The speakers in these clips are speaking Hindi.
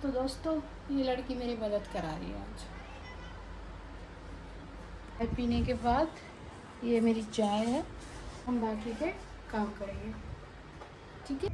तो दोस्तों ये लड़की मेरी मदद करा रही है आज। चाय पीने के बाद ये मेरी चाय है, हम बाकी के काम करेंगे।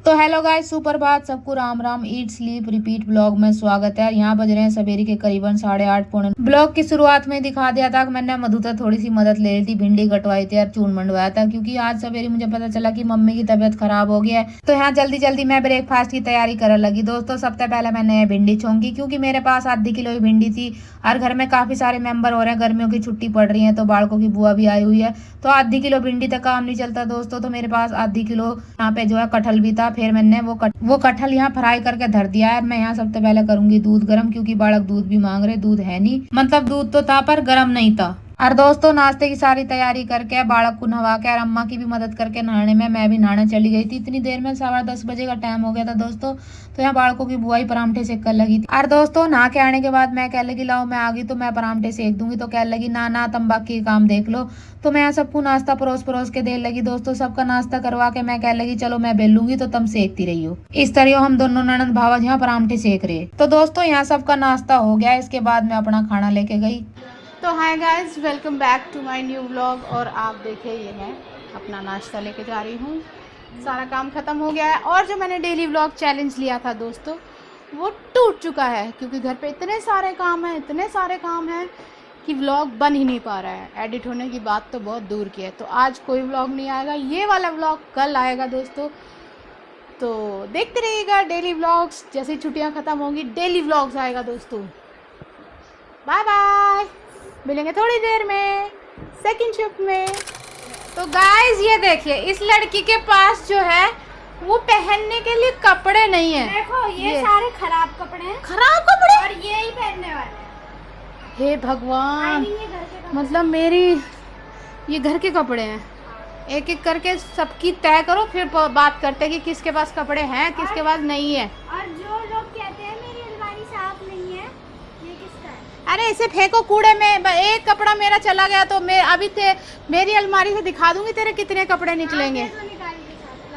तो हेलो गाइस, सुप्रभात, सबको Ram Ram. Eat sleep repeat blog में स्वागत है। यहाँ बज रहे हैं सवेरे के करीबन 8:30 पौने। ब्लॉग की शुरुआत में दिखा दिया था कि मैंने मधु से थोड़ी सी मदद ले ली थी, भिंडी कटवाई थी और चून मंडवाया था, क्योंकि आज सवेरे मुझे पता चला कि मम्मी की तबीयत खराब हो गया है। तो यहाँ जल्दी जल्दी मैं ब्रेकफास्ट की तैयारी करने लगी। दोस्तों सबसे पहले मैंने भिंडी छौंकी, क्योंकि मेरे पास आधी किलो ही भिंडी थी और घर में काफी सारे मेंबर हो रहे हैं, गर्मियों की छुट्टी पड़ रही है, तो बालकों की बुआ भी आई हुई है, तो आधी किलो भिंडी तक काम नहीं चलता दोस्तों। तो मेरे पास आधी किलो यहाँ पे जो है कटहल भी था। फिर मैंने वो कटहल यहाँ फ्राई करके धर दिया है। मैं यहाँ सबसे पहले करूंगी दूध गर्म, क्योंकि बालक दूध भी मांग रहे। दूध है नहीं, मतलब दूध तो था पर गर्म नहीं था। और दोस्तों नाश्ते की सारी तैयारी करके बालक को नहा के और अम्मा की भी मदद करके नहाने में मैं भी नहाने चली गई थी। इतनी देर में 10:15 बजे का टाइम हो गया था दोस्तों। तो यहाँ बालकों की बुआई परांठे सेक कर लगी थी। और दोस्तों नहा के आने के बाद मैं कह लगी लाओ मैं आ गई तो मैं परांठे सेक दूंगी। तो कह लगी ना तंबाकू के काम देख लो। तो मैं यहाँ सबको नाश्ता परोस के दे लगी दोस्तों। सबका नाश्ता करवा के मैं कह लगी चलो मैं बेलूंगी तो तुम सेकती रही हो। इस तरह हम दोनों ननद भावा यहाँ परांठे सेक रहे। तो दोस्तों यहाँ सबका नाश्ता हो गया। इसके बाद मैं अपना खाना लेके गई। तो hi guys, welcome back to my new vlog. और आप देखिए ये मैं अपना नाश्ता लेके जा रही हूँ। सारा काम ख़त्म हो गया है और जो मैंने डेली व्लॉग चैलेंज लिया था दोस्तों वो टूट चुका है, क्योंकि घर पे इतने सारे काम हैं कि व्लॉग बन ही नहीं पा रहा है। एडिट होने की बात तो बहुत दूर की है। तो आज कोई व्लॉग नहीं आएगा, ये वाला व्लॉग कल आएगा दोस्तों। तो देखते रहिएगा डेली व्लॉग्स। जैसे छुट्टियाँ ख़त्म होंगी डेली व्लॉग्स आएगा दोस्तों। बाय बाय, मिलेंगे थोड़ी देर में सेकंड शिफ्ट में। तो गाइस ये देखिए, इस लड़की के पास जो है वो पहनने के लिए कपड़े नहीं है। देखो ये सारे खराब कपड़े हैं, और ये ही पहनने वाले हैं। हे भगवान, मतलब मेरी ये घर के कपड़े हैं। एक एक करके सबकी तय करो, फिर बात करते हैं कि किसके पास कपड़े हैं किसके पास नहीं है। और जो लोग कहते हैं मेरी अलमारी साफ नहीं है, ये किसका है? अरे इसे फेंको कूड़े में। एक कपड़ा मेरा चला गया तो मैं अभी मेरी अलमारी से दिखा दूंगी तेरे कितने कपड़े निकलेंगे।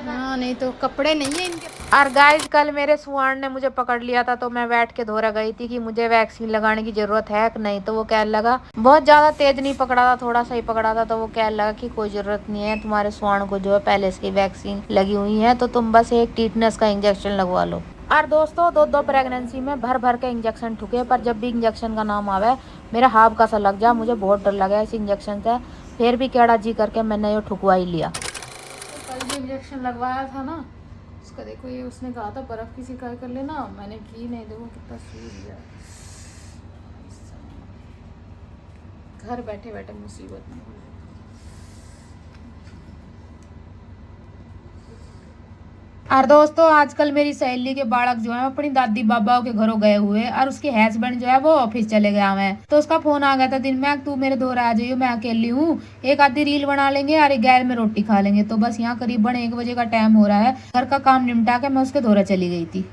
हाँ नहीं तो कपड़े नहीं है इनके। और गाइस कल मेरे सुहान ने मुझे पकड़ लिया था, तो मैं बैठ के धोरा गई थी कि मुझे वैक्सीन लगाने की जरूरत है कि नहीं। तो वो कह लगा, बहुत ज्यादा तेज नहीं पकड़ा था, थोड़ा सा ही पकड़ा था। तो वो कह लगा कि कोई जरूरत नहीं है, तुम्हारे सुहान को जो है पहले से वैक्सीन लगी हुई है, तो तुम बस एक टीटनेस का इंजेक्शन लगवा लो। और दोस्तों दो प्रेगनेंसी में भर के इंजेक्शन ठुके, पर जब भी इंजेक्शन का नाम आवे मेरा हाफ का सा लग जा। मुझे बहुत डर लगा इस इंजेक्शन से, फिर भी केड़ा जी करके मैंने ये ठुकवा ही लिया। कल जो इंजेक्शन लगवाया था ना उसका देखो, ये उसने कहा था बर्फ की सिकाई कर लेना, मैंने की नहीं। देखो कितना सूज गया। घर बैठे बैठे मुसीबत में। और दोस्तों आजकल मेरी सहेली के बालक जो है अपनी दादी बाबा के घरों गए हुए, और उसके हस्बैंड जो है वो ऑफिस चले गया है। तो उसका फोन आ गया था दिन में, तू मेरे दो आ जाइयो, मैं अकेली हूँ, एक आधी रील बना लेंगे और गैर में रोटी खा लेंगे। तो बस यहाँ करीबन 1 बजे का टाइम हो रहा है। घर का काम निपटा के मैं उसके दौरा चली गई थी।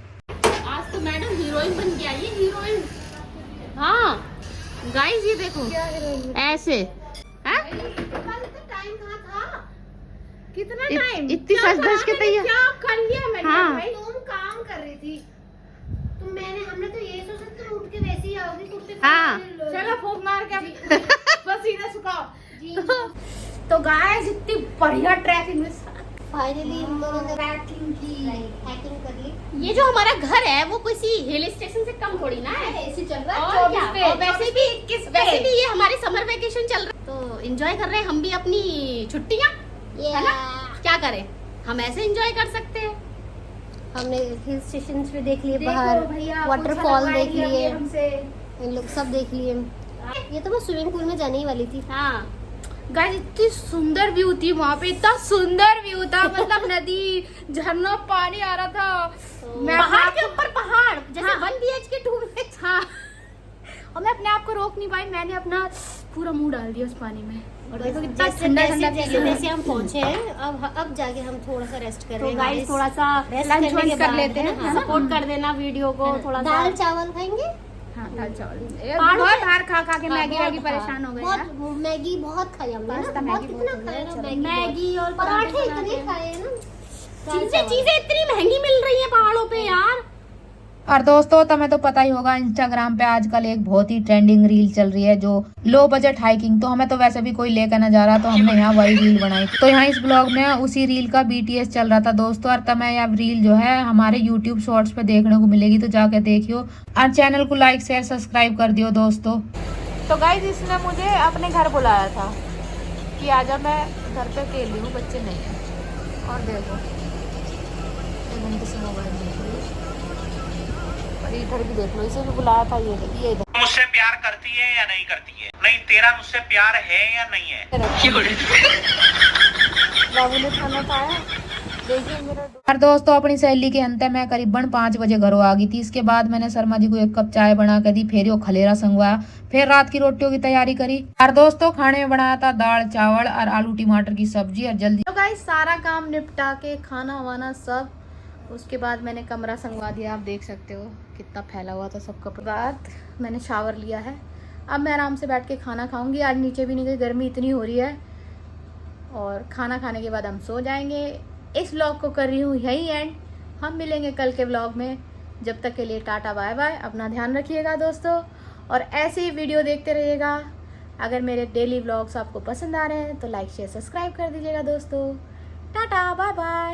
आज तो मैडम हीरोइन बन के आई है, हीरोइन। हाँ गाइस ये देखो ऐसे कितना टाइम, इतनी सज धज के तैयार क्या कर लिया मैंने? हाँ। भाई तुम काम कर रही थी, हमने तो ये सोचा तुम उठ के वैसे ही आओगी कुर्ते। हाँ। चलो फूंक मार के बस सीधा सुखाओ। तो गाइस इतनी बढ़िया ट्रैकिंग में फाइनली हम लोगों ने हैकिंग कर ली। ये जो हमारा घर है वो किसी हिल स्टेशन से कम थोड़ी ना है। ऐसे चल रहा और है क्या? 24 पे, और वैसे भी 21 पे। वैसे भी ये हमारे समर वेकेशन चल रहा है, तो एंजॉय कर रहे हैं हम भी अपनी छुट्टियाँ, है ना? क्या करें, हम ऐसे एंजॉय कर सकते हैं। हमने हिल स्टेशन पे देख लिए, देखो बाहर भैया, वाटरफॉल देख लिए, हमसे इन लोग सब देख लिए। ये तो मैं स्विमिंग पूल में जाने ही वाली थी। हाँ गाइस इतनी सुंदर व्यू थी वहाँ पे, इतना सुंदर व्यू था, मतलब नदी झरना पानी आ रहा था। मैं पहाड़ के ऊपर पहाड़ जैसे हाँ। 1 BHK 2 BHK। हाँ, और मैं अपने आप को रोक नहीं पाई, मैंने अपना पूरा मुंह डाल दिया उस पानी में। और देखो कितना ठंडा ठंडा जैसे हम पहुंचे हैं, अब जाके हम थोड़ा सा रेस्ट तो करेंगे। गाइस थोड़ा सा रेस्ट लंच करने के वंच कर बाद लेते हैं, है ना? सपोर्ट कर देना वीडियो को थोड़ा सा। दाल चावल खाएंगे। हाँ दाल चावल। पहाड़ों बहुत पे- हार खा खा के हाँ, मैगी बहुत वैगी परेशान हो गए यार। बहुत मैगी बहुत खाई हमने पास्ता ना, मैगी कितना बहुत हो खाया गया, ना चलो। मैगी और पराठे इतने खाए हैं ना। दाल चावल। चीजें इतनी महंगी मिल रही है पहाड़ों पे यार। और दोस्तों तुम्हें तो पता ही होगा इंस्टाग्राम पे आजकल एक बहुत ही ट्रेंडिंग रील चल रही है जो लो बजट हाइकिंग। तो हमें तो वैसे भी कोई लेकर ना जा रहा, तो हमने यहाँ वही रील बनाई। तो यहाँ इस ब्लॉग में उसी रील का BTS चल रहा था दोस्तों। और तुम्हें यह रील जो है हमारे YouTube शॉर्ट्स पे देखने को मिलेगी, तो जाके देखियो और चैनल को लाइक शेयर सब्सक्राइब कर दियो दोस्तों। तो गाइस इसने मुझे अपने घर बुलाया था कि आजा, मैं घर पे अकेली हूँ, बच्चे नहीं है। और देखो घंटे से मोबाइल देख रही है, और इधर भी देख लो, इसे भी बुलाया था। ये इधर मुझसे प्यार करती है या नहीं करती है? नहीं, तेरा मुझसे प्यार है या नहीं है? बाबू ने खाना खाया, देखिए मेरा। और दोस्तों अपनी सहेली के अंत मैं करीबन 5 बजे घरों आ गई थी। इसके बाद मैंने शर्मा जी को 1 कप चाय बना कर दी, फिर वो खलेरा संगवाया, फिर रात की रोटियों की तैयारी करी। और दोस्तों खाने में बनाया था दाल चावल और आलू टमाटर की सब्जी। और जल्दी तो गाइस सारा काम निपटा के खाना वाना सब, उसके बाद मैंने कमरा संगवा दिया। आप देख सकते हो कितना फैला हुआ था सब कपड़ा। बाद मैंने शावर लिया है, अब मैं आराम से बैठ के खाना खाऊंगी। आज नीचे भी नहीं गई, गर्मी इतनी हो रही है। और खाना खाने के बाद हम सो जाएंगे। इस व्लॉग को कर रही हूँ यही एंड। हम मिलेंगे कल के व्लॉग में, जब तक के लिए टाटा बाय बाय। अपना ध्यान रखिएगा दोस्तों, और ऐसे ही वीडियो देखते रहिएगा। अगर मेरे डेली व्लॉग्स आपको पसंद आ रहे हैं तो लाइक शेयर सब्सक्राइब कर दीजिएगा दोस्तों। Tata bye bye.